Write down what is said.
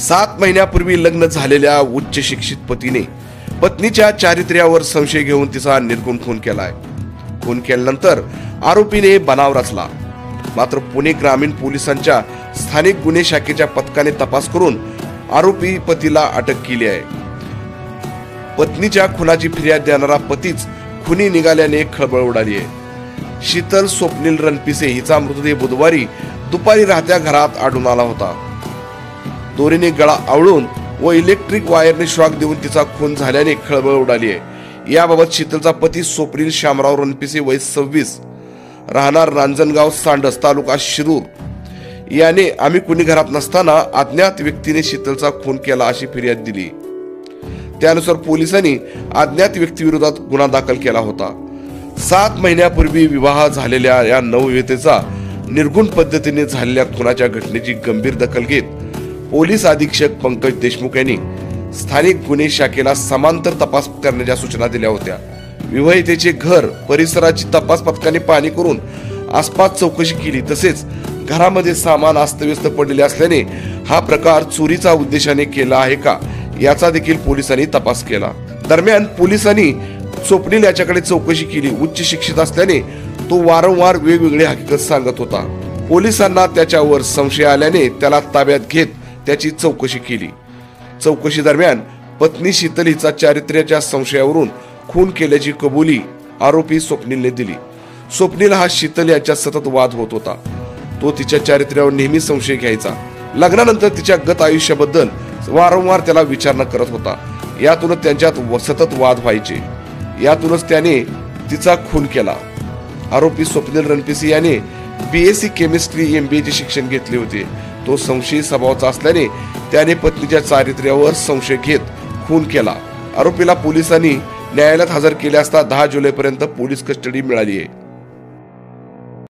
7 महिन्यापूर्वी लग्न झालेल्या उच्च शिक्षित पतीने पत्नीच्या चारित्र्यावर संशय घेऊन तिचा निर्गुण खून केलाय। खून केल्यानंतर आरोपीने बनाव रचला। मात्र पुणे ग्रामीण पोलिसांच्या स्थानिक गुन्हे शाखेच्या पथकाने तपास करून आरोपी पतीला अटक केली आहे। पत्नीच्या खुनाची फिर्याद देणारा पतीच खुनी निघाल्याने खळबळ उडाली आहे। शीतल स्वप्नील रणपिसे हिचा मृतदेह बुधवारी दुपारी राहत्या घरात आढळून आला होता। दोरीने गळा आवळून व इलेक्ट्रिक वायरने शॉक देऊन तिचा खून झाल्याने खळबळ उडाली आहे। याबाबत शीतलचा पती स्वप्नील शामराव रणपिसे वय 26 राहणार रांजणगाव सांडस तालुका शिरूर याने आम्ही कुणी घरात नसताना अज्ञात व्यक्तीने शीतलचा खून केला अशी फिर्याद दिली। त्यानुसार पोलिसांनी अज्ञात व्यक्तीविरोधात गुन्हा दाखल केला होता। 7 महिन्यापूर्वी विवाह झालेल्या या नवविवाहितेचा निर्गुण पद्धतीने झालेल्या खुनाच्या घटनेची गंभीर दखल घेत पोलीस अधीक्षक पंकज देशमुख यांनी स्थानिक गुन्हे शाखेला समांतर तपास करण्याच्या सूचना दिल्या होत्या। विवाहितेचे घर परिसराची तपास पथकाने पाहणी करून आसपास चौकशी केली। तसेच घरामध्ये सामान अस्तव्यस्त पडलेले असल्याने हा प्रकार चोरीचा उद्देशाने केला आहे का याचा देखील पोलिसांनी तपास केला। दरम्यान पोलिसांनी स्वप्नील याच्याकडे चौकशी केली। उच्च शिक्षित असल्याने तो वारंवार वेगवेगळे हकीकत सांगत होता। पोलिसांना त्याच्यावर संशय आल्याने त्याला ताब्यात घेत त्याची चौकशी केली। चौकशी दरम्यान पत्नी शीतल हिचा चारित्र्याच्या संशयावरून खून केल्याची कबुली आरोपी स्वप्नीलने दिली। स्वप्नील हा शीतल याच्या सतत वाद होत होता। तो तिच्या चारित्र्यावर नेहमी संशय घ्यायचा। लग्नानंतर तिच्या गत आयुष्याबद्दल वारंवार त्याला विचारणा करत होता। यातूनच त्यांच्यात सतत वाद व्हायचे। यातूनच त्याने तिचा खून केला। आरोपी स्वप्नील रणपिसे याने BSc केमिस्ट्री MBA चे शिक्षण घेतले होते। तो संशयी स्वभावाचा असल्याने त्याने पत्नीच्या चारित्र्यावर संशय घेत खून केला। आरोपीला पोलिसांनी न्यायालयात हजर केले असता 10 जुलैपर्यंत पोलीस कस्टडी मिळाली आहे।